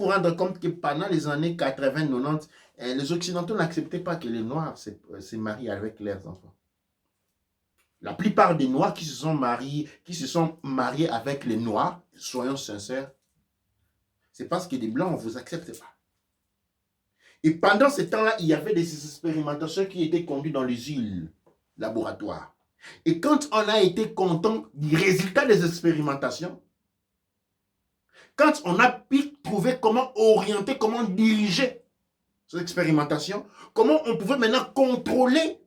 vous rendre compte que pendant les années 80-90, les Occidentaux n'acceptaient pas que les Noirs se marient avec leurs enfants. La plupart des Noirs qui se sont mariés avec les Noirs, soyons sincères, c'est parce que les Blancs ne vous acceptent pas. Et pendant ce temps-là, il y avait des expérimentations qui étaient conduites dans les îles laboratoires. Et quand on a été content du résultat des expérimentations, quand on a pu trouver comment orienter, comment diriger ces expérimentations, comment on pouvait maintenant contrôler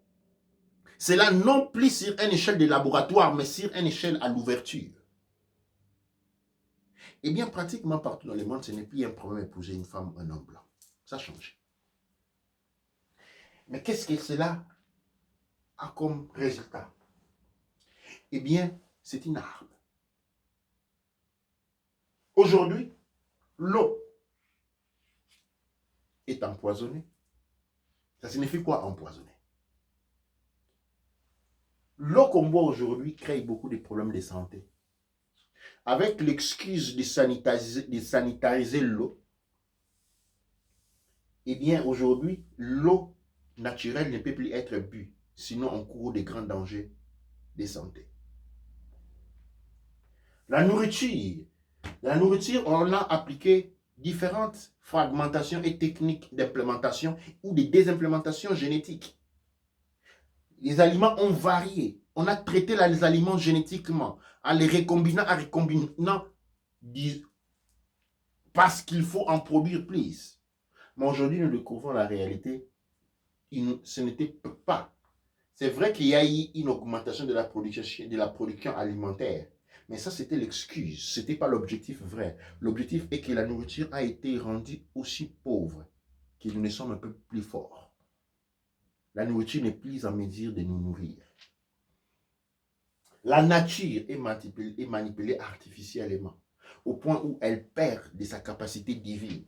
cela non plus sur une échelle de laboratoire, mais sur une échelle à l'ouverture. Eh bien, pratiquement partout dans le monde, ce n'est plus un problème d'épouser une femme ou un homme blanc. Ça change. Mais qu'est-ce que cela a comme résultat? Eh bien, c'est une arme. Aujourd'hui, l'eau est empoisonnée. Ça signifie quoi empoisonner? L'eau qu'on boit aujourd'hui crée beaucoup de problèmes de santé. Avec l'excuse de sanitariser l'eau, eh bien aujourd'hui, l'eau naturelle ne peut plus être bue, sinon on court de grands dangers de santé. La nourriture, on a appliqué différentes fragmentations et techniques d'implémentation ou de désimplémentation génétique. Les aliments ont varié. On a traité les aliments génétiquement, en les recombinant, parce qu'il faut en produire plus. Mais aujourd'hui, nous découvrons la réalité. Ce n'était pas. C'est vrai qu'il y a eu une augmentation de la production alimentaire. Mais ça, c'était l'excuse. Ce n'était pas l'objectif vrai. L'objectif est que la nourriture a été rendue aussi pauvre que nous ne sommes un peu plus forts. La nourriture n'est plus en mesure de nous nourrir. La nature est manipulée artificiellement, au point où elle perd de sa capacité divine.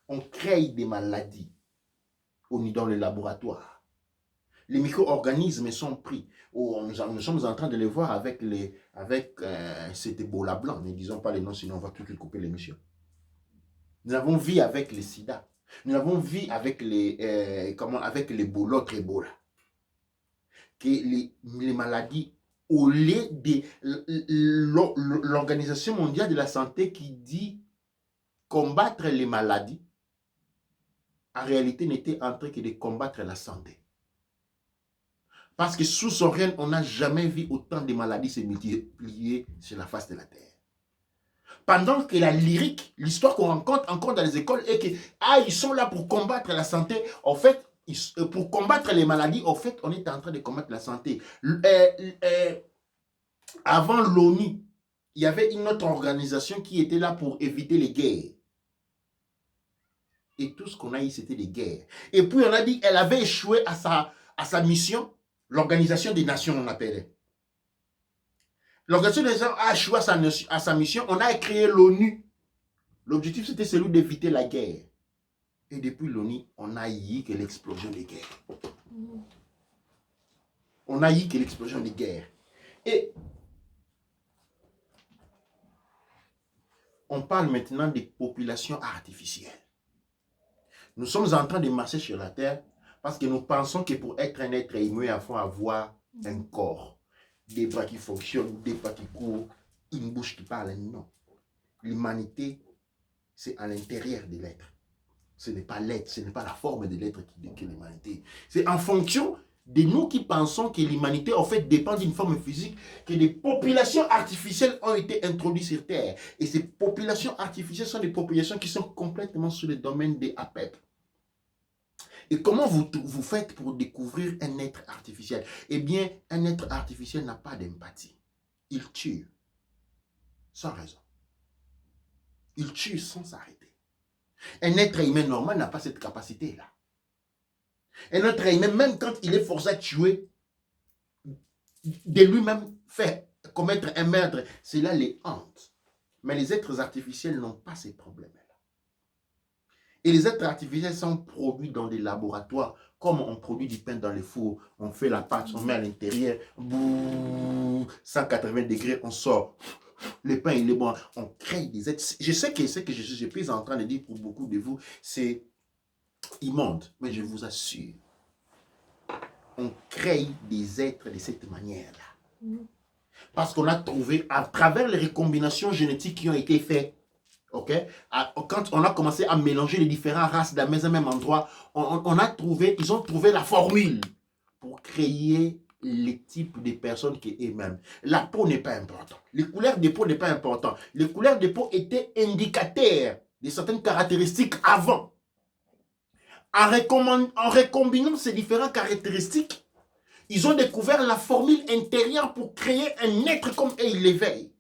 On crée des maladies dans les laboratoires. Les micro-organismes sont pris. Nous sommes en train de les voir avec cet Ebola blanc. Ne disons pas les noms, sinon on va tout de suite couper l'émission. Nous avons vu avec les sida. Nous avons vu avec l'autre Ebola. Que les maladies, au lieu de l'Organisation mondiale de la santé qui dit combattre les maladies, en réalité n'était en train que de combattre la santé. Parce que sous son règne, on n'a jamais vu autant de maladies se multiplier sur la face de la terre. Pendant que la lyrique, l'histoire qu'on rencontre encore dans les écoles est que ils sont là pour combattre la santé. En fait, pour combattre les maladies, en fait, on est en train de combattre la santé. Avant l'ONU, il y avait une autre organisation qui était là pour éviter les guerres. Et tout ce qu'on a eu, c'était des guerres. Et puis on a dit qu'elle avait échoué à sa mission, l'Organisation des Nations, on appelait. L'Organisation des Nations a échoué à sa mission, on a créé l'ONU. L'objectif, c'était celui d'éviter la guerre. Et depuis l'ONU, on a eu que l'explosion des guerres. On a eu que l'explosion des guerres. Et on parle maintenant des populations artificielles. Nous sommes en train de marcher sur la terre parce que nous pensons que pour être un être humain, il faut avoir un corps, des bras qui fonctionnent, des pas qui courent, une bouche qui parle. Non. L'humanité, c'est à l'intérieur de l'être. Ce n'est pas l'être, ce n'est pas la forme de l'être qui décrit l'humanité. C'est en fonction de nous qui pensons que l'humanité, en fait, dépend d'une forme physique, que des populations artificielles ont été introduites sur Terre. Et ces populations artificielles sont des populations qui sont complètement sous le domaine des APEP. Et comment vous faites pour découvrir un être artificiel? Eh bien, un être artificiel n'a pas d'empathie. Il tue sans raison. Il tue sans s'arrêter. Un être humain normal n'a pas cette capacité-là. Un être humain, même quand il est forcé à tuer, de lui-même faire commettre un meurtre, cela les hante. Mais les êtres artificiels n'ont pas ces problèmes-là. Et les êtres artificiels sont produits dans des laboratoires, comme on produit du pain dans les fours. On fait la pâte, on met à l'intérieur, 180 degrés, on sort. le pain, il est bon. On crée des êtres. Je sais que ce que je suis en train de dire pour beaucoup de vous, c'est immonde. Mais je vous assure, on crée des êtres de cette manière-là. Parce qu'on a trouvé, à travers les recombinations génétiques qui ont été faites, ok, quand on a commencé à mélanger les différentes races d'un même endroit, on a trouvé, ils ont trouvé la formule pour créer les types de personnes qui eux-mêmes. La peau n'est pas importante. Les couleurs de peau n'est pas important. Les couleurs de peau étaient indicateurs de certaines caractéristiques avant. En recombinant ces différentes caractéristiques, ils ont découvert la formule intérieure pour créer un être comme eux, ils l'éveillent.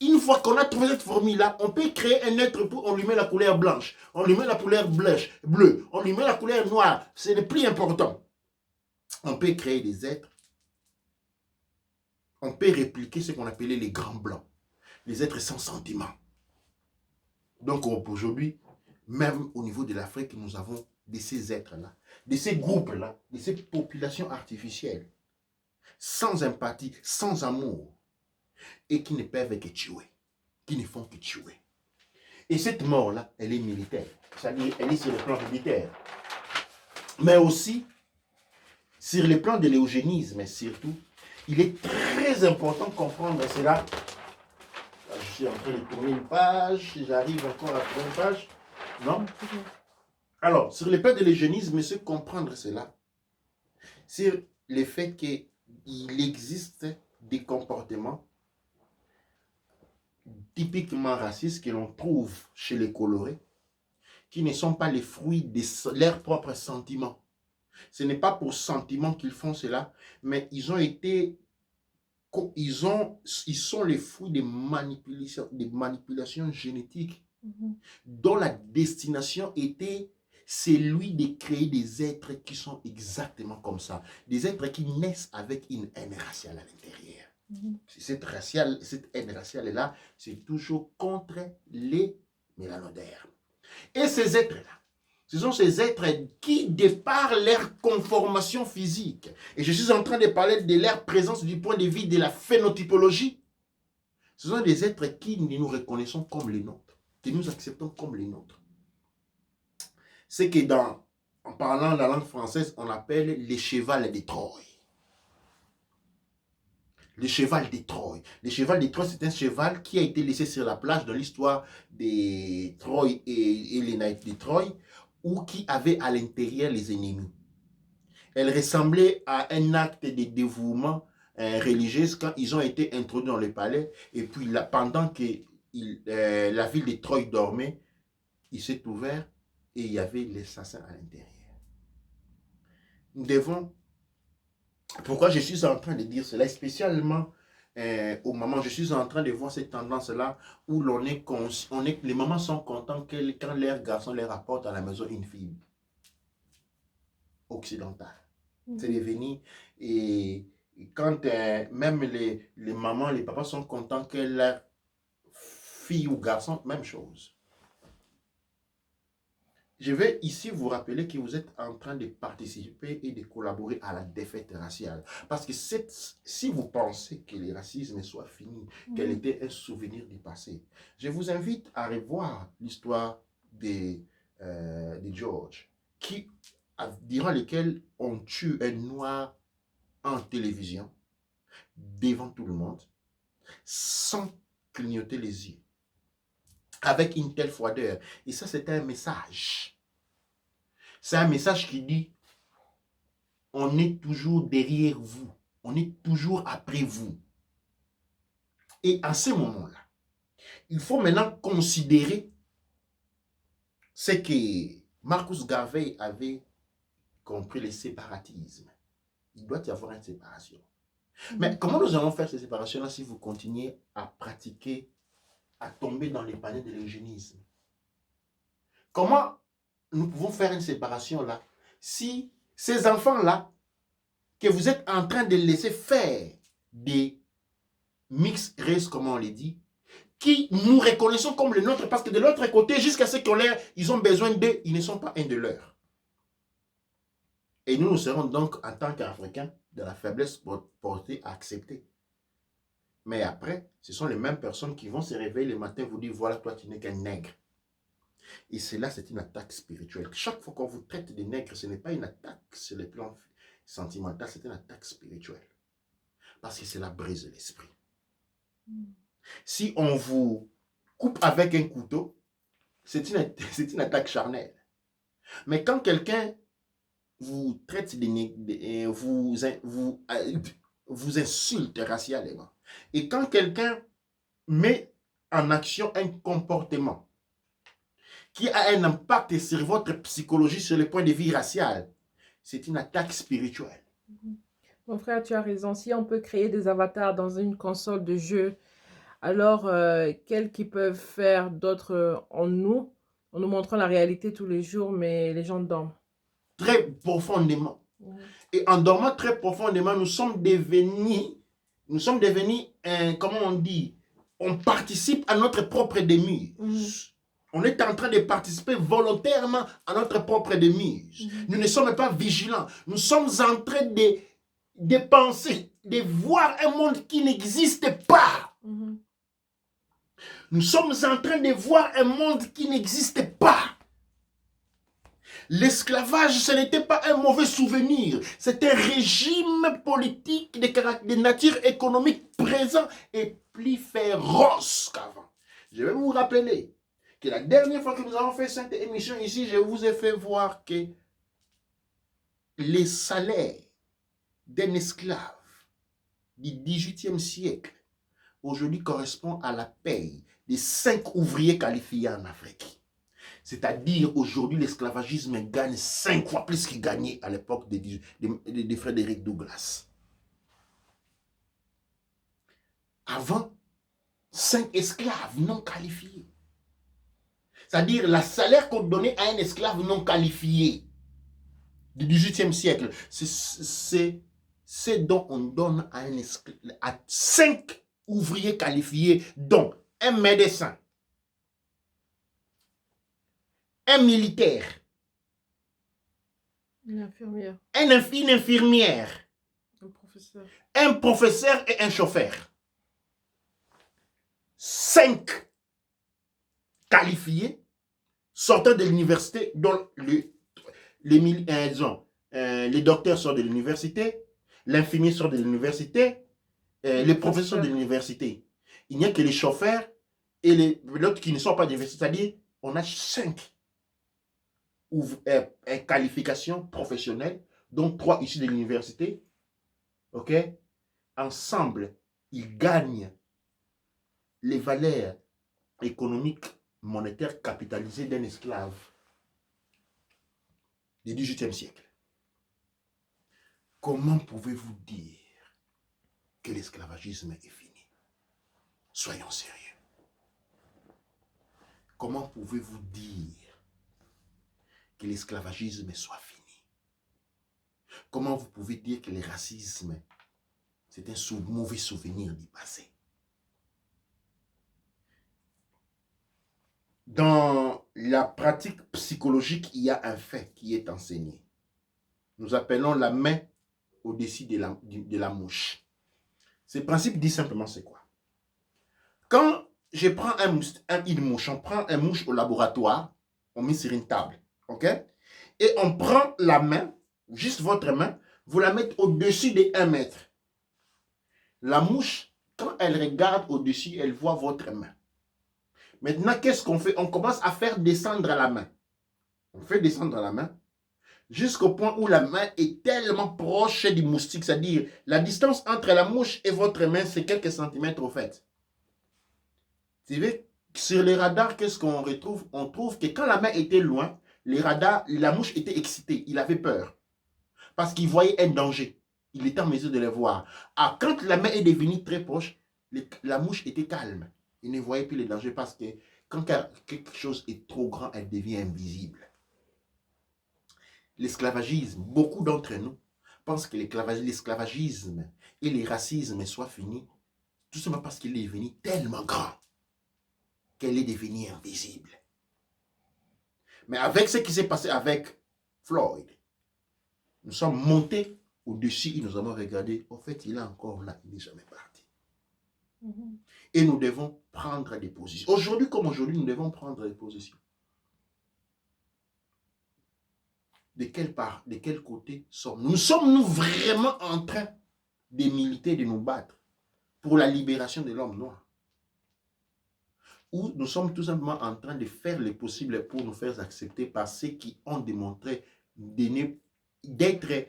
Une fois qu'on a trouvé cette formule-là, on peut créer un être, on lui met la couleur blanche, on lui met la couleur bleue, on lui met la couleur noire. C'est le plus important. On peut créer des êtres. On peut répliquer ce qu'on appelait les grands blancs, les êtres sans sentiment. Donc aujourd'hui, même au niveau de l'Afrique, nous avons de ces êtres-là, de ces groupes-là, de ces populations artificielles, sans empathie, sans amour, et qui ne peuvent que tuer, qui ne font que tuer. Et cette mort-là, elle est militaire, c'est-à-dire elle est sur le plan militaire, mais aussi sur le plan de l'éugénisme, surtout, il est très important de comprendre cela. Je suis en train de tourner une page, j'arrive encore à tourner une page, non? Alors, sur le plan de l'éugénisme, c'est comprendre cela, sur le fait qu'il existe des comportements typiquement racistes que l'on trouve chez les colorés, qui ne sont pas les fruits de leurs propres sentiments. Ce n'est pas pour sentiments qu'ils font cela, mais ils sont les fruits des manipulations génétiques dont la destination était celui de créer des êtres qui sont exactement comme ça. Des êtres qui naissent avec une haine raciale à l'intérieur. Cette haine raciale-là, c'est toujours contre les mélanodermes. Et ces êtres-là, ce sont ces êtres qui, de par leur conformation physique, et je suis en train de parler de leur présence du point de vue de la phénotypologie, ce sont des êtres qui nous reconnaissons comme les nôtres, que nous acceptons comme les nôtres. C'est que en parlant la langue française, on appelle les chevals de Troie. Le cheval de Troie. Le cheval de Troie, c'est un cheval qui a été laissé sur la plage dans l'histoire de Troie et les naïfs de Troie, ou qui avait à l'intérieur les ennemis. Elle ressemblait à un acte de dévouement religieux quand ils ont été introduits dans le palais. Et puis, pendant que la ville de Troie dormait, il s'est ouvert et il y avait l'assassin à l'intérieur. Nous devons... Pourquoi je suis en train de dire cela, spécialement au moment, je suis en train de voir cette tendance-là où les mamans sont contents quand leurs garçons leur apportent à la maison une fille occidentale. C'est devenu, et quand même les mamans, les papas sont contents que leur fille ou garçon, même chose. Je vais ici vous rappeler que vous êtes en train de participer et de collaborer à la défaite raciale. Parce que si vous pensez que le racisme soit fini, qu'elle était un souvenir du passé, je vous invite à revoir l'histoire de George, durant lequel on tue un noir en télévision, devant tout le monde, sans clignoter les yeux, avec une telle froideur. Et ça, c'est un message. C'est un message qui dit, on est toujours derrière vous, on est toujours après vous. Et à ce moment-là, il faut maintenant considérer ce que Marcus Garvey avait compris, le séparatisme. Il doit y avoir une séparation. Mais comment nous allons faire cette séparation-là si vous continuez à pratiquer, à tomber dans les panneaux de l'eugénisme? Comment nous pouvons faire une séparation là si ces enfants-là, que vous êtes en train de laisser faire des mix race, comme on les dit, qui nous reconnaissons comme les nôtres, parce que de l'autre côté, jusqu'à ce qu'on ils ont besoin d'eux, ils ne sont pas un de leurs. Et nous serons donc, en tant qu'Africains, de la faiblesse portée à accepter. Mais après, ce sont les mêmes personnes qui vont se réveiller le matin et vous dire, voilà, toi, tu n'es qu'un nègre. Et cela, c'est une attaque spirituelle. Chaque fois qu'on vous traite de nègre, ce n'est pas une attaque sur le plan sentimental, c'est une attaque spirituelle. Parce que cela brise l'esprit. Si on vous coupe avec un couteau, c'est une attaque charnelle. Mais quand quelqu'un vous traite vous insulte racialement, et quand quelqu'un met en action un comportement qui a un impact sur votre psychologie sur le point de vue racial, c'est une attaque spirituelle. Mon frère, tu as raison. Si on peut créer des avatars dans une console de jeu, alors quels qui peuvent faire d'autres en nous montrant la réalité tous les jours, mais les gens dorment. Très profondément. Et en dormant très profondément, nous sommes devenus, comment on dit, on participe à notre propre démise. On est en train de participer volontairement à notre propre démise. Nous ne sommes pas vigilants. Nous sommes en train de penser, de voir un monde qui n'existe pas. Nous sommes en train de voir un monde qui n'existe pas. L'esclavage, ce n'était pas un mauvais souvenir. C'est un régime politique de nature économique présent et plus féroce qu'avant. Je vais vous rappeler que la dernière fois que nous avons fait cette émission ici, je vous ai fait voir que les salaires d'un esclave du XVIIIe siècle aujourd'hui correspond à la paye de 5 ouvriers qualifiés en Afrique. C'est-à-dire, aujourd'hui, l'esclavagisme gagne 5 fois plus qu'il gagnait à l'époque de Frédéric Douglass. Avant, 5 esclaves non qualifiés. C'est-à-dire, le salaire qu'on donnait à un esclave non qualifié du XVIIIe siècle, c'est ce dont on donne à 5 ouvriers qualifiés, dont un médecin, un militaire, une infirmière, une infirmière, un professeur et un chauffeur. 5 qualifiés sortant de l'université, dont les docteurs sortent de l'université, l'infirmier sort de l'université, les professeurs de l'université. Il n'y a que les chauffeurs et les autres qui ne sont pas d'université. C'est-à-dire, on a 5 qualifications professionnelles, dont 3 issues de l'université. OK? Ensemble, ils gagnent les valeurs économiques, monétaires capitalisées d'un esclave du XVIIIe siècle. Comment pouvez-vous dire que l'esclavagisme est fini? Soyons sérieux. Comment pouvez-vous dire que l'esclavagisme soit fini? Comment vous pouvez dire que le racisme, c'est un mauvais souvenir du passé? Dans la pratique psychologique, il y a un fait qui est enseigné. Nous appelons la main au-dessus de la mouche. Ce principe dit simplement c'est quoi? Quand je prends une mouche, on prend une mouche au laboratoire, on met sur une table, ok? Et on prend la main, juste votre main, vous la mettez au-dessus de 1 mètre. La mouche, quand elle regarde au-dessus, elle voit votre main. Maintenant, qu'est-ce qu'on fait? On commence à faire descendre la main. On fait descendre la main jusqu'au point où la main est tellement proche du moustique, c'est-à-dire la distance entre la mouche et votre main, c'est quelques centimètres au fait. Vous savez, sur les radars, qu'est-ce qu'on retrouve? On trouve que quand la main était loin, les radars, la mouche était excitée, il avait peur. Parce qu'il voyait un danger. Il était en mesure de le voir. Ah, quand la main est devenue très proche, la mouche était calme. Il ne voyait plus les dangers parce que quand quelque chose est trop grand, elle devient invisible. L'esclavagisme, beaucoup d'entre nous pensent que l'esclavagisme et le racisme soient finis, tout simplement parce qu'il est devenu tellement grand qu'elle est devenue invisible. Mais avec ce qui s'est passé avec Floyd, nous sommes montés au-dessus et nous avons regardé. En fait, il est encore là, il n'est jamais parti. Mhm. Et nous devons prendre des positions. Aujourd'hui comme aujourd'hui, nous devons prendre des positions. De quelle part, de quel côté sommes-nous? Sommes-nous vraiment en train de militer, de nous battre pour la libération de l'homme noir? Ou nous sommes tout simplement en train de faire le possible pour nous faire accepter par ceux qui ont démontré d'être,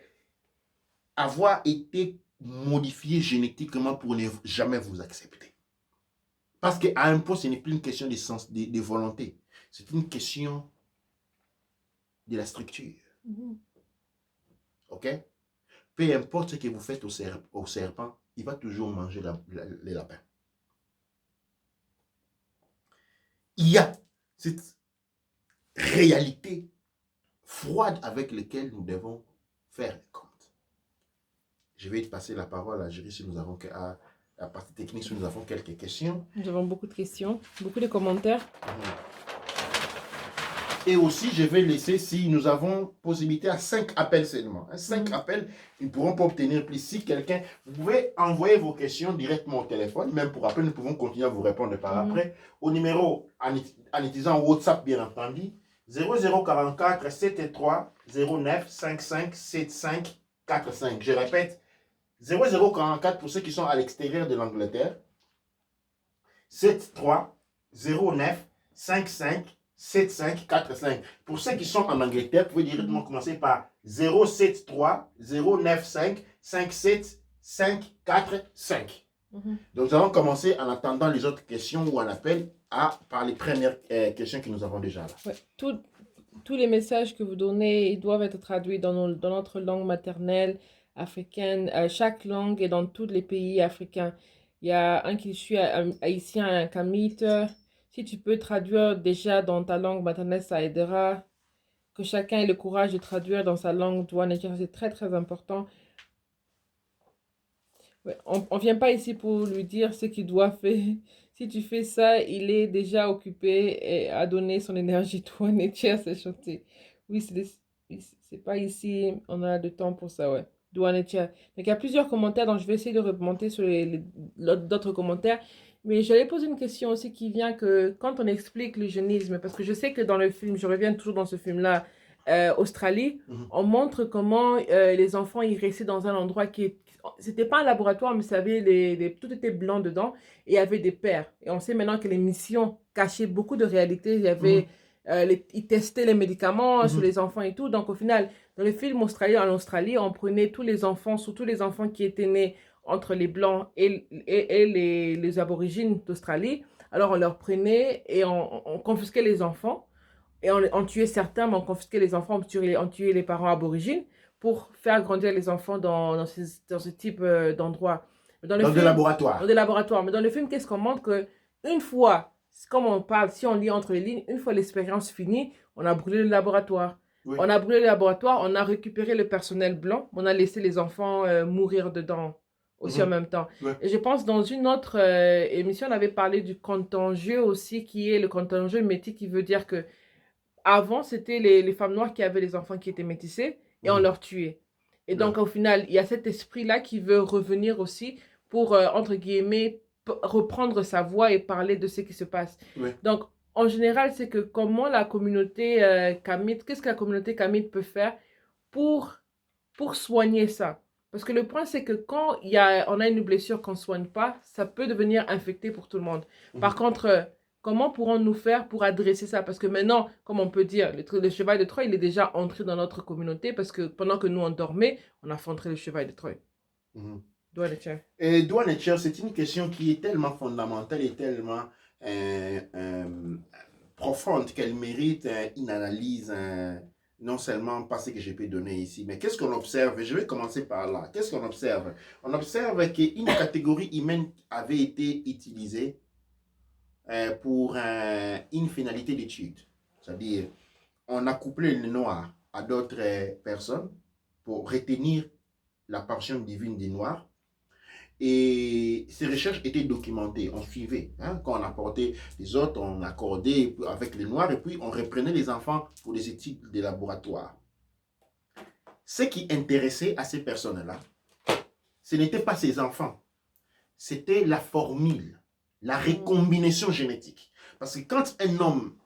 avoir été modifiés génétiquement pour ne jamais vous accepter. Parce qu'à un point, ce n'est plus une question de, sens, de volonté. C'est une question de la structure. Mhm. OK? Peu importe ce que vous faites au serpent, il va toujours manger les lapins. Il y a cette réalité froide avec laquelle nous devons faire les comptes. Je vais passer la parole à Jury si nous avons à la partie technique, si nous avons quelques questions. Nous avons beaucoup de questions, beaucoup de commentaires. Et aussi, je vais laisser, si nous avons possibilité à 5 appels seulement. 5 appels, ils ne pourront pas obtenir plus. Si quelqu'un, vous pouvez envoyer vos questions directement au téléphone, même pour après, nous pouvons continuer à vous répondre par après, au numéro, en utilisant WhatsApp bien entendu, 0044 73 09 55 75 45. Je répète, 0044 pour ceux qui sont à l'extérieur de l'Angleterre, 73 09 55 7545. Pour ceux qui sont en Angleterre, vous pouvez directement commencer par 073 095 57 545. Donc, nous allons commencer en attendant les autres questions ou en appel par les premières questions que nous avons déjà là. Ouais. Tous les messages que vous donnez, ils doivent être traduits dans notre langue maternelle africaine. Chaque langue est dans tous les pays africains. Il y a un qui suit haïtien, un kamite. Si tu peux traduire déjà dans ta langue maternelle, ça aidera. Que chacun ait le courage de traduire dans sa langue douane, c'est très très important. Ouais, on vient pas ici pour lui dire ce qu'il doit faire. Si tu fais ça, il est déjà occupé et a donné son énergie. Toi, Nettia, c'est chanter. Oui, c'est pas ici, on a le temps pour ça, ouais. Douanetia. Donc, il y a plusieurs commentaires, donc je vais essayer de remonter sur d'autres commentaires. Mais j'allais poser une question aussi qui vient que quand on explique le jeunisme, parce que je sais que dans le film, je reviens toujours dans ce film-là, Australie, on montre comment les enfants, ils restaient dans un endroit c'était pas un laboratoire, mais ça avait tout était blanc dedans et il y avait des pères. Et on sait maintenant que les missions cachaient beaucoup de réalités. Il y avait, ils testaient les médicaments sur les enfants et tout. Donc au final, dans le film en Australie, on prenait tous les enfants, surtout les enfants qui étaient nés entre les blancs et les aborigènes d'Australie. Alors on leur prenait et on confisquait les enfants. Et on tuait certains, mais on confisquait les enfants, on tuait les parents aborigènes pour faire grandir les enfants dans ce type d'endroit. Dans des laboratoires. Dans des laboratoires. Mais dans le film, qu'est-ce qu'on montre que une fois, comme on parle, si on lit entre les lignes, une fois l'expérience finie, on a brûlé le laboratoire. Oui. On a brûlé le laboratoire, on a récupéré le personnel blanc, on a laissé les enfants mourir dedans aussi en même temps. Ouais. Et je pense dans une autre émission, on avait parlé du contentieux aussi, qui est le contentieux métis, qui veut dire que avant, c'était les femmes noires qui avaient les enfants qui étaient métissés et on leur tuait. Et donc, au final, il y a cet esprit-là qui veut revenir aussi pour, entre guillemets, reprendre sa voix et parler de ce qui se passe. Donc, en général, c'est que comment la communauté kamite, qu'est-ce que la communauté kamite peut faire pour soigner ça? Parce que le point, c'est que quand on a une blessure qu'on ne soigne pas, ça peut devenir infecté pour tout le monde. Par contre, comment pourrons-nous faire pour adresser ça? Parce que maintenant, comme on peut dire, le cheval de Troie, il est déjà entré dans notre communauté parce que pendant que nous, on dormait, on a affronté le cheval de Troie. Et Douanetia, c'est une question qui est tellement fondamentale et tellement profonde qu'elle mérite une analyse, non seulement pas ce que je peux donner ici, mais qu'est-ce qu'on observe? Je vais commencer par là. Qu'est-ce qu'on observe? On observe qu'une catégorie humaine avait été utilisée pour une finalité d'étude. C'est-à-dire, on a couplé le noir à d'autres personnes pour retenir la passion divine des noirs. Et ces recherches étaient documentées, on suivait. Quand on apportait les autres, on accordait avec les noirs et puis on reprenait les enfants pour des études de laboratoire. Ce qui intéressait à ces personnes-là, ce n'était pas ces enfants, c'était la formule, la recombinaison génétique. Parce que quand un homme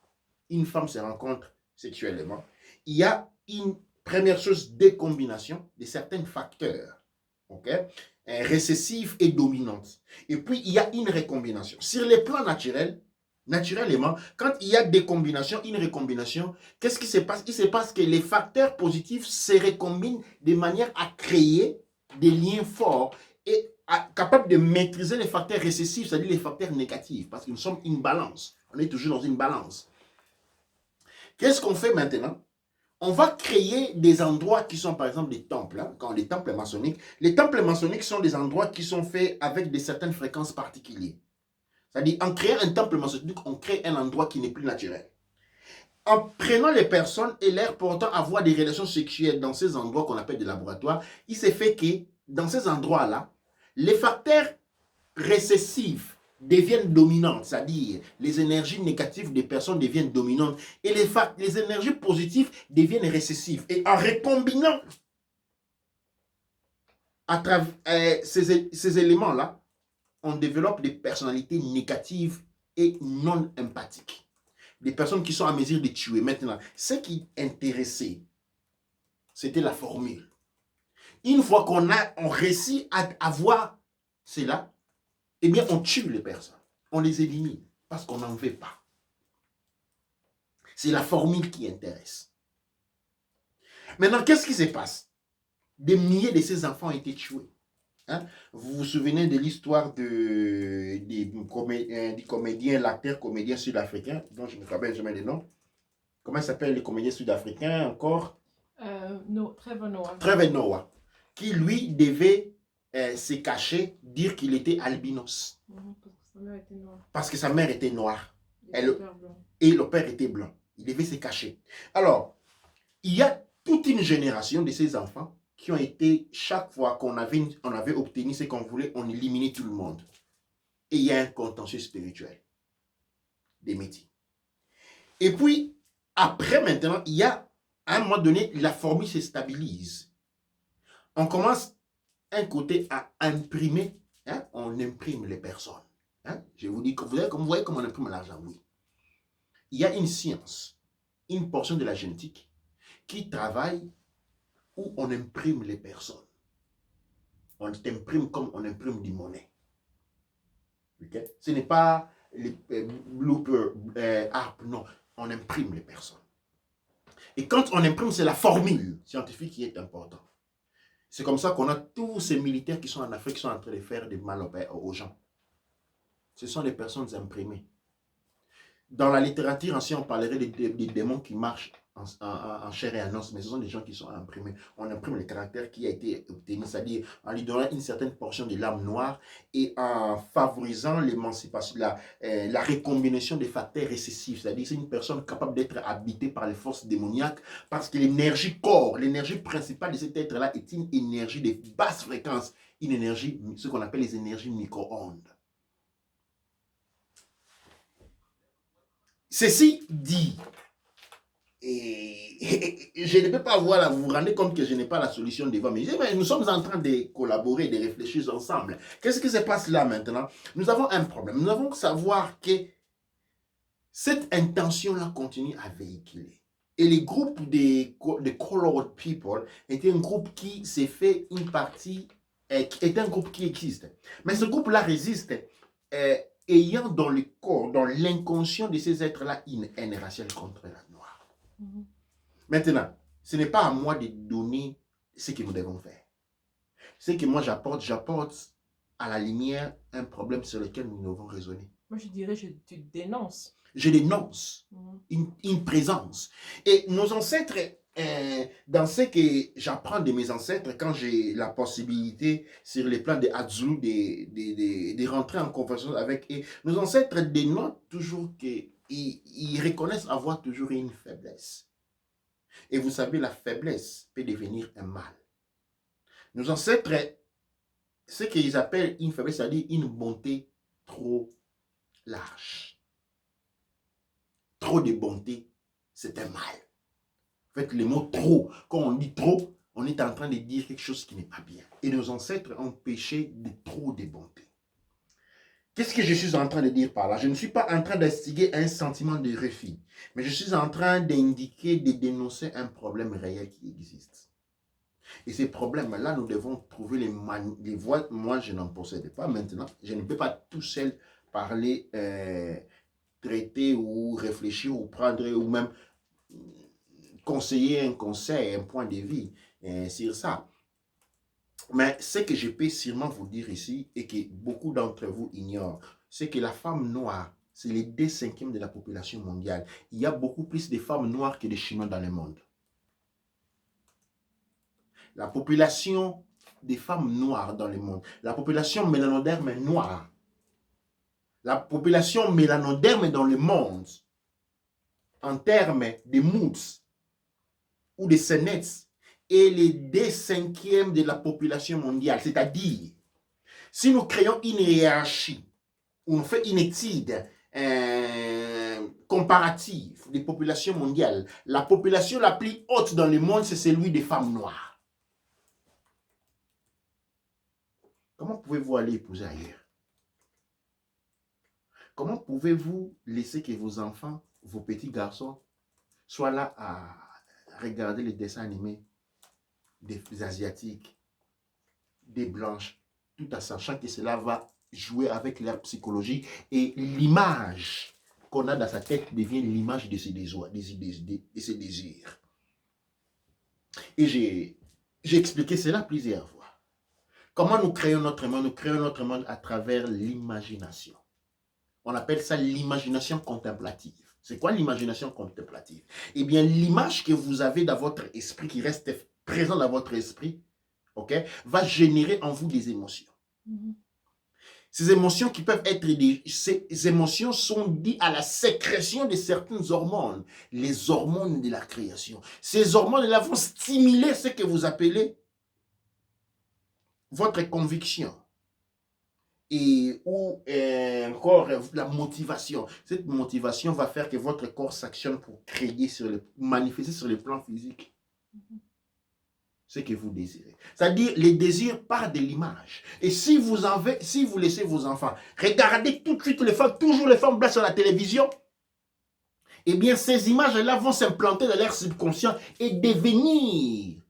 et une femme se rencontrent sexuellement, il y a une première chose, décombination de certains facteurs, ok, récessifs et dominantes. Et puis, il y a une recombination. Sur les plans naturels, naturellement, quand il y a décombination, une recombination, qu'est-ce qui se passe? Il se passe que les facteurs positifs se recombinent de manière à créer des liens forts et capables de maîtriser les facteurs récessifs, c'est-à-dire les facteurs négatifs, parce que nous sommes une balance. On est toujours dans une balance. Qu'est-ce qu'on fait maintenant? On va créer des endroits qui sont par exemple des temples, hein, quand les temples maçonniques. Les temples maçonniques sont des endroits qui sont faits avec de certaines fréquences particulières. C'est-à-dire, en créant un temple maçonnique, on crée un endroit qui n'est plus naturel. En prenant les personnes et leur portant à avoir des relations sexuelles dans ces endroits qu'on appelle des laboratoires, il s'est fait que dans ces endroits-là, les facteurs récessifs deviennent dominantes, c'est-à-dire les énergies négatives des personnes deviennent dominantes et les énergies positives deviennent récessives. Et en recombinant à travers ces éléments-là, on développe des personnalités négatives et non empathiques. Des personnes qui sont à mesure de tuer. Maintenant, ce qui intéressait, c'était la formule. Une fois on réussit à avoir cela, eh bien, on tue les personnes. On les élimine parce qu'on n'en veut pas. C'est la formule qui intéresse. Maintenant, qu'est-ce qui se passe? Des milliers de ces enfants ont été tués. Hein? Vous vous souvenez de l'histoire du comédien, l'acteur comédien sud-africain, dont je ne me rappelle jamais le nom. Comment s'appelle le comédien sud-africain encore? Trevor Noah. Trevor Noah, qui lui devait se cacher, dire qu'il était albinos. Parce que sa mère était noire. Et le père était blanc. Il devait se cacher. Alors, il y a toute une génération de ces enfants qui ont été, chaque fois qu'on avait obtenu ce qu'on voulait, on éliminait tout le monde. Et il y a un contentieux spirituel des métiers. Et puis, après maintenant, il y a, à un moment donné, la formule se stabilise. On commence un côté à imprimer, hein, on imprime les personnes. Hein? Je vous dis, vous voyez comment on imprime l'argent, oui. Il y a une science, une portion de la génétique qui travaille où on imprime les personnes. On t'imprime comme on imprime des monnaies. Okay? Ce n'est pas les blooper, non. On imprime les personnes. Et quand on imprime, c'est la formule scientifique qui est importante. C'est comme ça qu'on a tous ces militaires qui sont en Afrique qui sont en train de faire du mal aux gens. Ce sont des personnes imprimées. Dans la littérature ancienne, on parlerait des démons qui marchent en chair et en os, mais ce sont des gens qui sont imprimés. On imprime le caractère qui a été obtenu, c'est-à-dire en lui donnant une certaine portion de l'âme noire et en favorisant l'émancipation, la recombinaison des facteurs récessifs, c'est-à-dire c'est une personne capable d'être habitée par les forces démoniaques parce que l'énergie corps, l'énergie principale de cet être-là est une énergie de basse fréquence, une énergie, ce qu'on appelle les énergies micro-ondes. Ceci dit, et je ne peux pas voir là, vous vous rendez compte que je n'ai pas la solution devant, mais nous sommes en train de collaborer, de réfléchir ensemble. Qu'est-ce qui se passe là maintenant? Nous avons un problème. Nous devons savoir que cette intention-là continue à véhiculer. Et les groupes de colored people étaient un groupe qui s'est fait une partie, est un groupe qui existe. Mais ce groupe-là résiste. Ayant dans le corps, dans l'inconscient de ces êtres-là, une haine raciale contre la noire. Maintenant, ce n'est pas à moi de donner ce que nous devons faire. Ce que moi j'apporte à la lumière un problème sur lequel nous devons raisonner. Moi je dirais, tu dénonces. Je dénonce une présence. Et nos ancêtres, dans ce que j'apprends de mes ancêtres, quand j'ai la possibilité sur les plans de Hadzu de rentrer en conversation avec eux, nos ancêtres dénotent toujours qu'ils reconnaissent avoir toujours une faiblesse. Et vous savez, la faiblesse peut devenir un mal. Nos ancêtres, ce qu'ils appellent une faiblesse, c'est-à-dire une bonté trop large. Trop de bonté, c'est un mal. En fait, le mot trop, quand on dit trop, on est en train de dire quelque chose qui n'est pas bien. Et nos ancêtres ont péché de trop de bonté. Qu'est-ce que je suis en train de dire par là? Je ne suis pas en train d'instiguer un sentiment de refus, mais je suis en train d'indiquer, de dénoncer un problème réel qui existe. Et ces problèmes-là, nous devons trouver les voies. Moi, je n'en possède pas maintenant. Je ne peux pas tout seul parler, traiter ou réfléchir ou prendre ou même conseiller un conseil, un point de vue sur ça. Mais ce que je peux sûrement vous dire ici et que beaucoup d'entre vous ignorent, c'est que la femme noire, c'est les 2/5 de la population mondiale. Il y a beaucoup plus de femmes noires que de Chinois dans le monde. La population des femmes noires dans le monde, la population mélanoderme noire, la population mélanoderme dans le monde, en termes de moods ou de sénètes, est les 2/5 de la population mondiale. C'est-à-dire, si nous créons une hiérarchie, on fait une étude comparative des populations mondiales, la population la plus haute dans le monde, c'est celui des femmes noires. Comment pouvez-vous aller épouser ailleurs? Comment pouvez-vous laisser que vos enfants, vos petits garçons, soient là à regarder les dessins animés des Asiatiques, des Blanches, tout en sachant que cela va jouer avec leur psychologie et l'image qu'on a dans sa tête devient l'image de ses désirs. Et j'ai expliqué cela plusieurs fois. Comment nous créons notre monde? Nous créons notre monde à travers l'imagination. On appelle ça l'imagination contemplative. C'est quoi l'imagination contemplative? Eh bien, l'image que vous avez dans votre esprit, qui reste présent dans votre esprit, okay, va générer en vous des émotions. Ces émotions qui peuvent être ces émotions sont dues à la sécrétion de certaines hormones, les hormones de la création. Ces hormones-là vont stimuler ce que vous appelez votre conviction et ou encore la motivation. Cette motivation va faire que votre corps s'actionne pour créer, manifester sur le plan physique ce que vous désirez. C'est-à-dire, les désirs partent de l'image. Et si vous laissez vos enfants regarder tout de suite toujours les femmes blanches sur la télévision, eh bien, ces images-là vont s'implanter dans leur subconscient et devenir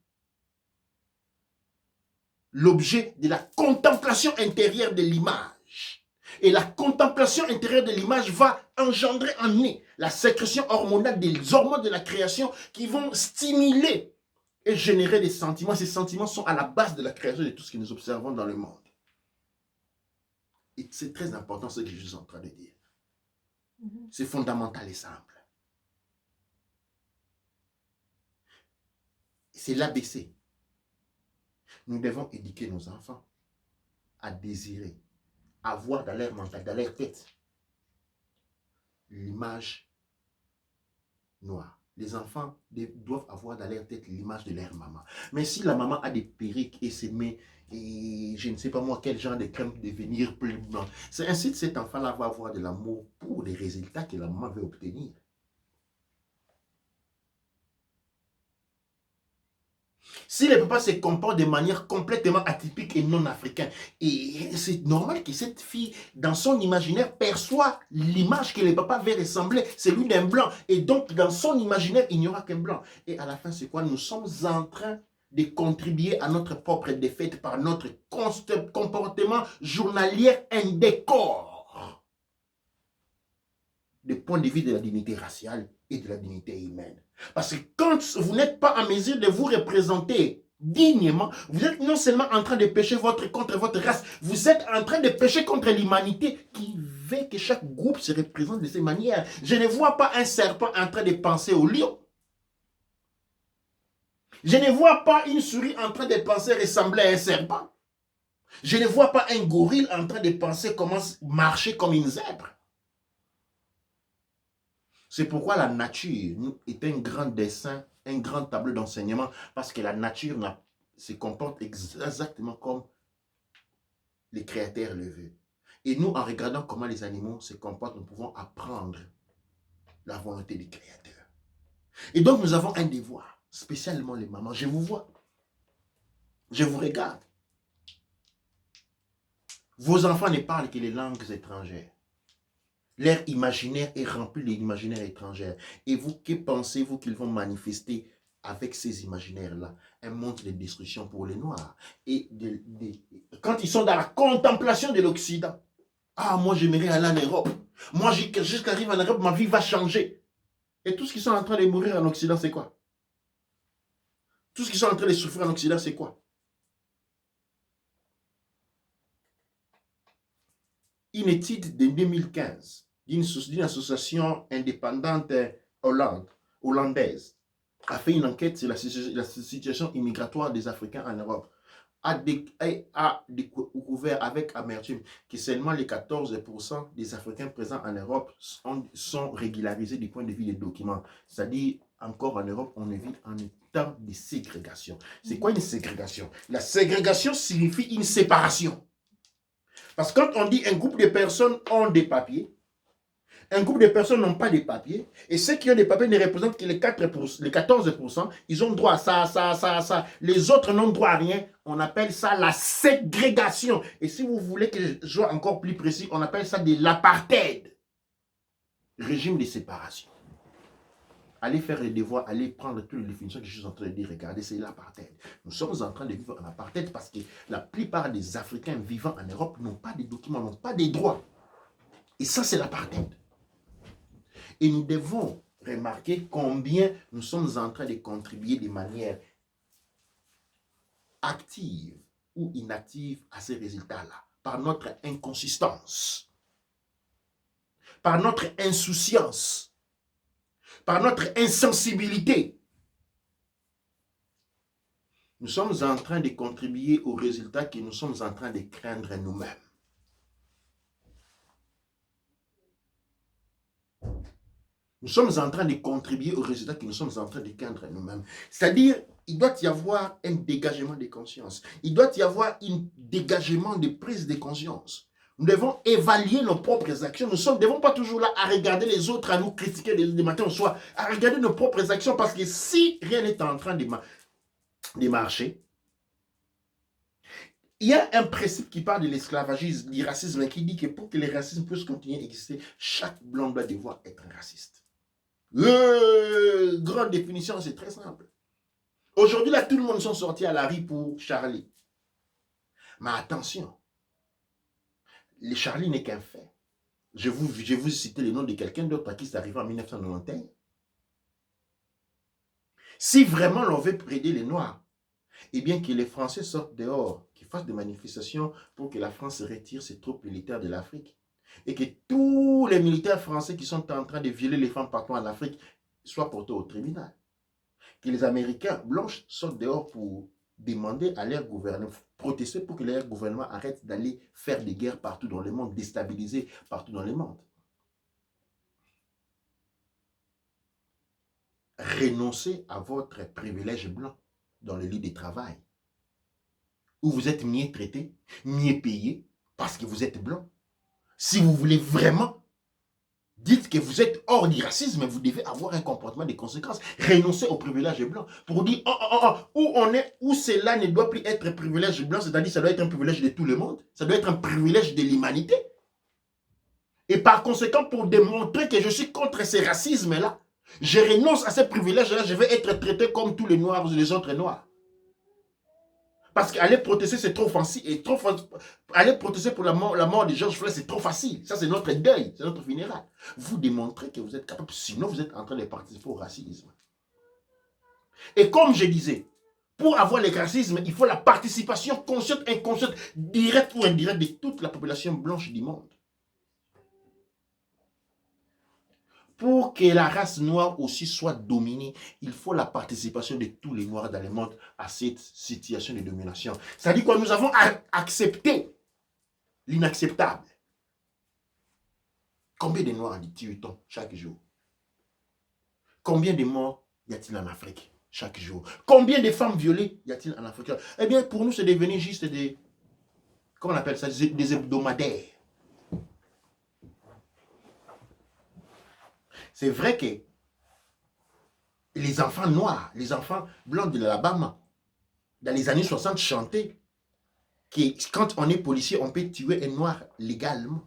l'objet de la contemplation intérieure de l'image. Et la contemplation intérieure de l'image va engendrer en nez la sécrétion hormonale des hormones de la création qui vont stimuler et générer des sentiments. Ces sentiments sont à la base de la création de tout ce que nous observons dans le monde. Et c'est très important ce que je suis en train de dire. C'est fondamental et simple. C'est l'ABC. Nous devons éduquer nos enfants à désirer, à voir dans leur mental, dans leur tête, l'image noire. Les enfants doivent avoir dans leur tête l'image de leur maman. Mais si la maman a des perruques et se met, et je ne sais pas moi quel genre de crème devenir plus blanc, c'est ainsi que cet enfant-là va avoir de l'amour pour les résultats que la maman veut obtenir. Si le papa se comporte de manière complètement atypique et non africaine, et c'est normal que cette fille, dans son imaginaire, perçoit l'image que le papa veut ressembler, celui d'un blanc. Et donc, dans son imaginaire, il n'y aura qu'un blanc. Et à la fin, c'est quoi? Nous sommes en train de contribuer à notre propre défaite par notre comportement journalier indécor. Du point de vue de la dignité raciale et de la dignité humaine. Parce que quand vous n'êtes pas en mesure de vous représenter dignement, vous êtes non seulement en train de pécher contre votre race, vous êtes en train de pécher contre l'humanité qui veut que chaque groupe se représente de cette manière. Je ne vois pas un serpent en train de penser au lion. Je ne vois pas une souris en train de penser ressembler à un serpent. Je ne vois pas un gorille en train de penser comment marcher comme une zèbre. C'est pourquoi la nature est un grand dessin, un grand tableau d'enseignement, parce que la nature se comporte exactement comme les créateurs le veulent. Et nous, en regardant comment les animaux se comportent, nous pouvons apprendre la volonté du créateur. Et donc, nous avons un devoir, spécialement les mamans. Je vous vois, je vous regarde. Vos enfants ne parlent que les langues étrangères. Leur imaginaire est rempli d'imaginaires étrangères. Et vous, que pensez-vous qu'ils vont manifester avec ces imaginaires-là? Un monde de destruction pour les Noirs. Et quand ils sont dans la contemplation de l'Occident, ah, moi j'aimerais aller en Europe. Moi, jusqu'à arriver en Europe, ma vie va changer. Et tout ce qui sont en train de mourir en Occident, c'est quoi? Tout ce qui sont en train de souffrir en Occident, c'est quoi? Une étude de 2015 d'une association indépendante hollandaise a fait une enquête sur la situation immigratoire des Africains en Europe. A découvert avec amertume que seulement les 14% des Africains présents en Europe sont régularisés du point de vue des documents. C'est-à-dire, encore en Europe, on vit en temps de ségrégation. C'est quoi une ségrégation? La ségrégation signifie une séparation. Parce que quand on dit un groupe de personnes ont des papiers, un groupe de personnes n'ont pas de papiers, et ceux qui ont des papiers ne représentent que les 14%, ils ont droit à ça. Les autres n'ont droit à rien. On appelle ça la ségrégation. Et si vous voulez que je sois encore plus précis, on appelle ça de l'apartheid. Régime de séparation. Allez faire les devoirs, allez prendre toutes les définitions que je suis en train de dire. Regardez, c'est l'apartheid. Nous sommes en train de vivre en apartheid parce que la plupart des Africains vivant en Europe n'ont pas de documents, n'ont pas de droits. Et ça, c'est l'apartheid. Et nous devons remarquer combien nous sommes en train de contribuer de manière active ou inactive à ces résultats-là, par notre inconsistance, par notre insouciance, par notre insensibilité. Nous sommes en train de contribuer aux résultats que nous sommes en train de craindre nous-mêmes. Nous sommes en train de contribuer aux résultats que nous sommes en train de craindre nous-mêmes. C'est-à-dire, il doit y avoir un dégagement de conscience. Il doit y avoir un dégagement de prise de conscience. Nous devons évaluer nos propres actions. Nous ne devons pas toujours là à regarder les autres, à nous critiquer du matin au soir, à regarder nos propres actions, parce que si rien n'est en train de marcher, il y a un principe qui parle de l'esclavagisme, du racisme, qui dit que pour que le racisme puisse continuer à exister, chaque blanc doit devoir être un raciste. Grande définition, c'est très simple. Aujourd'hui, là, tout le monde sont sortis à la rue pour Charlie. Mais attention, le Charlie n'est qu'un fait. Je vous citer le nom de quelqu'un d'autre à qui c'est arrivé en 1991. Si vraiment l'on veut aider les Noirs, eh bien que les Français sortent dehors, qu'ils fassent des manifestations pour que la France retire ses troupes militaires de l'Afrique. Et que tous les militaires français qui sont en train de violer les femmes partout en Afrique soient portés au tribunal. Que les Américains blancs sortent dehors pour demander à leur gouvernement, protester pour que leur gouvernement arrête d'aller faire des guerres partout dans le monde, déstabiliser partout dans le monde. Renoncez à votre privilège blanc dans le lit de travail, où vous êtes mieux traité, mieux payé, parce que vous êtes blanc. Si vous voulez vraiment, dites que vous êtes hors du racisme, vous devez avoir un comportement de conséquence. Renoncez au privilège blanc pour dire où on est, où cela ne doit plus être un privilège blanc, c'est-à-dire ça doit être un privilège de tout le monde, ça doit être un privilège de l'humanité. Et par conséquent, pour démontrer que je suis contre ces racismes-là, je renonce à ces privilèges-là, je vais être traité comme tous les Noirs ou les autres Noirs. Parce qu'aller protester, c'est trop facile. Et aller protester pour la mort de George Floyd, c'est trop facile. Ça, c'est notre deuil, c'est notre funérail. Vous démontrez que vous êtes capable, sinon vous êtes en train de participer au racisme. Et comme je disais, pour avoir le racisme, il faut la participation consciente, inconsciente, directe ou indirecte de toute la population blanche du monde. Pour que la race noire aussi soit dominée, il faut la participation de tous les noirs dans le monde à cette situation de domination. C'est-à-dire que nous avons accepté l'inacceptable. Combien de noirs tue-t-on chaque jour? Combien de morts y a-t-il en Afrique chaque jour? Combien de femmes violées y a-t-il en Afrique? Eh bien, pour nous, c'est devenu juste des... Comment on appelle ça? Des hebdomadaires. C'est vrai que les enfants noirs, les enfants blancs de l'Alabama, dans les années 60, chantaient que quand on est policier, on peut tuer un noir légalement.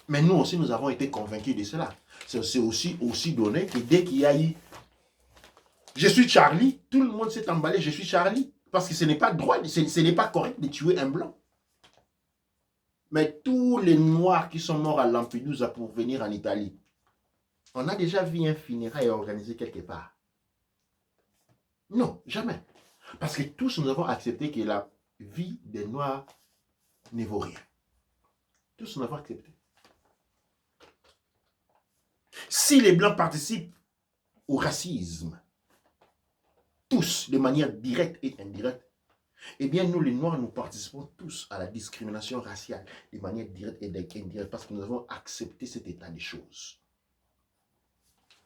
Mais nous aussi, nous avons été convaincus de cela. C'est aussi donné que dès qu'il y a eu je suis Charlie, tout le monde s'est emballé, je suis Charlie. Parce que ce n'est pas droit, ce n'est pas correct de tuer un blanc. Mais tous les noirs qui sont morts à Lampedusa pour venir en Italie, on a déjà vu un funérail organisé quelque part. Non, jamais. Parce que tous nous avons accepté que la vie des noirs ne vaut rien. Tous nous avons accepté. Si les blancs participent au racisme, tous, de manière directe et indirecte, eh bien, nous, les Noirs, nous participons tous à la discrimination raciale de manière directe et indirecte parce que nous avons accepté cet état des choses.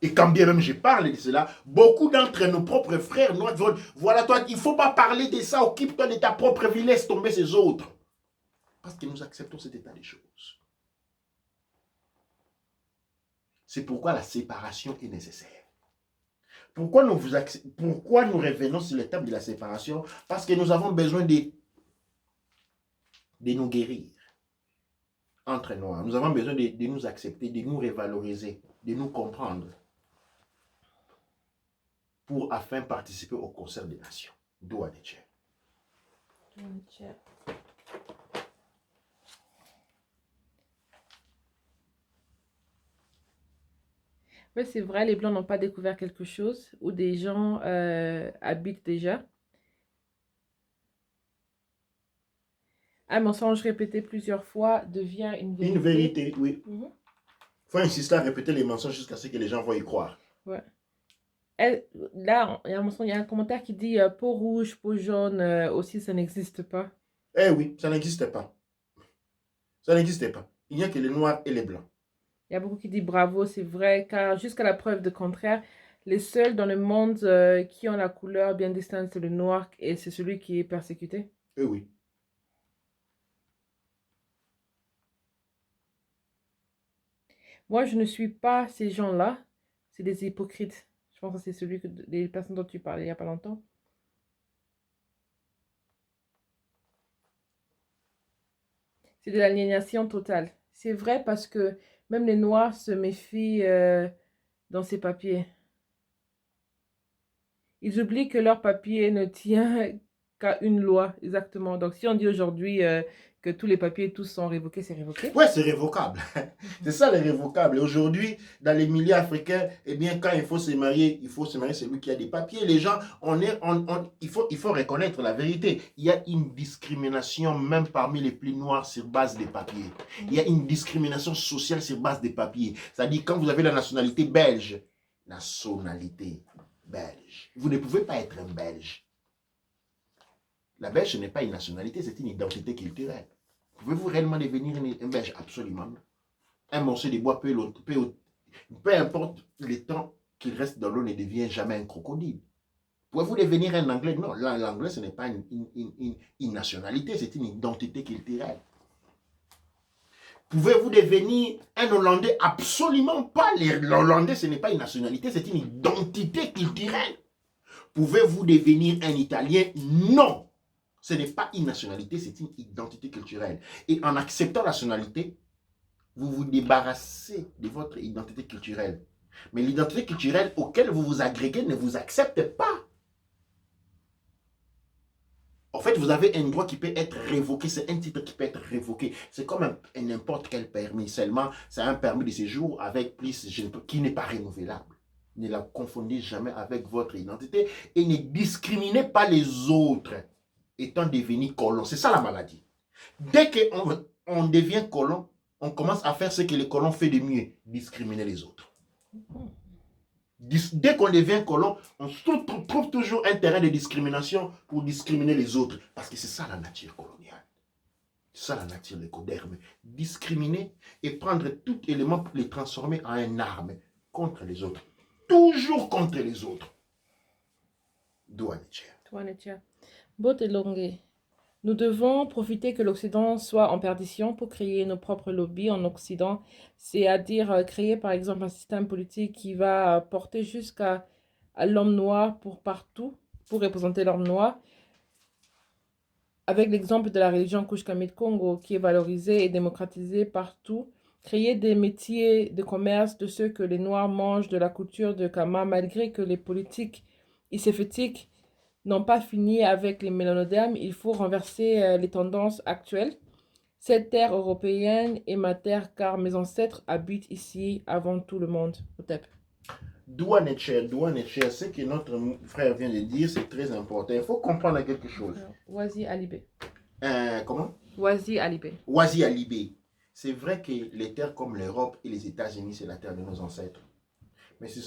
Et quand bien même je parle de cela, beaucoup d'entre nos propres frères noirs disent, voilà toi, il ne faut pas parler de ça, occupe-toi de ta propre vie, laisse tomber ces autres. Parce que nous acceptons cet état des choses. C'est pourquoi la séparation est nécessaire. Pourquoi nous revenons sur l'étape de la séparation? Parce que nous avons besoin de nous guérir entre noirs. Nous avons besoin de nous accepter, de nous revaloriser, de nous comprendre pour afin participer au concert des nations. Doua de Tchè. Oui, c'est vrai, les Blancs n'ont pas découvert quelque chose où des gens habitent déjà. Un mensonge répété plusieurs fois devient une vérité. Une vérité, oui. Il faut insister à répéter les mensonges jusqu'à ce que les gens vont y croire. Ouais. Là, il y a un commentaire qui dit peau rouge, peau jaune aussi, ça n'existe pas. Eh oui, ça n'existe pas. Ça n'existait pas. Il n'y a que les noirs et les blancs. Il y a beaucoup qui disent bravo, c'est vrai, car jusqu'à la preuve de contraire, les seuls dans le monde qui ont la couleur bien distincte, c'est le noir et c'est celui qui est persécuté. Eh oui. Moi, je ne suis pas ces gens-là, c'est des hypocrites. Je pense que c'est les personnes dont tu parlais il n'y a pas longtemps. C'est de l'aliénation totale. C'est vrai parce que même les Noirs se méfient dans ces papiers. Ils oublient que leur papier ne tient qu'à une loi, exactement. Donc, si on dit aujourd'hui que tous les papiers, tous sont révoqués, c'est révoqué. Ouais, c'est révocable. C'est ça, les révocables. Et aujourd'hui, dans les milieux africains, eh bien, quand il faut se marier celui qui a des papiers. Les gens, il faut reconnaître la vérité. Il y a une discrimination, même parmi les plus noirs, sur base des papiers. Il y a une discrimination sociale sur base des papiers. C'est-à-dire, quand vous avez la nationalité belge, vous ne pouvez pas être un Belge. La Belge, ce n'est pas une nationalité, c'est une identité culturelle. Pouvez-vous réellement devenir un Belge? Absolument non. Un morceau de bois peu importe le temps qu'il reste dans l'eau, ne devient jamais un crocodile. Pouvez-vous devenir un Anglais? Non, l'anglais, ce n'est pas une nationalité, c'est une identité culturelle. Pouvez-vous devenir un Hollandais? Absolument pas. L'Hollandais, ce n'est pas une nationalité, c'est une identité culturelle. Pouvez-vous devenir un Italien? Non. Ce n'est pas une nationalité, c'est une identité culturelle. Et en acceptant la nationalité, vous vous débarrassez de votre identité culturelle. Mais l'identité culturelle auquel vous vous agréguez ne vous accepte pas. En fait, vous avez un droit qui peut être révoqué, c'est un titre qui peut être révoqué. C'est comme n'importe quel permis, seulement c'est un permis de séjour avec plus, qui n'est pas renouvelable. Ne la confondez jamais avec votre identité et ne discriminez pas les autres étant devenus colons. C'est ça la maladie. Dès qu'on devient colon, on commence à faire ce que les colons font de mieux, discriminer les autres. Dès qu'on devient colon, on trouve toujours un terrain de discrimination pour discriminer les autres. Parce que c'est ça la nature coloniale. C'est ça la nature l'écoderme. Discriminer et prendre tout élément pour les transformer en une arme contre les autres. Toujours contre les autres. Nous devons profiter que l'Occident soit en perdition pour créer nos propres lobbies en Occident, c'est-à-dire créer par exemple un système politique qui va porter jusqu'à l'homme noir pour partout, pour représenter l'homme noir. avec l'exemple de la religion Kushkamit Congo qui est valorisée et démocratisée partout, créer des métiers de commerce de ceux que les Noirs mangent de la culture de Kama, malgré que les politiques iséphétiques n'ont pas fini avec les mélanodermes, il faut renverser les tendances actuelles. Cette terre européenne est ma terre car mes ancêtres habitent ici avant tout le monde. Otep. Douane cher, ce que notre frère vient de dire, c'est très important. Il faut comprendre quelque chose. Wazi Alibé. Comment? Wazi Alibé. Wazi Alibé. C'est vrai que les terres comme l'Europe et les États-Unis, c'est la terre de nos ancêtres. Mais ce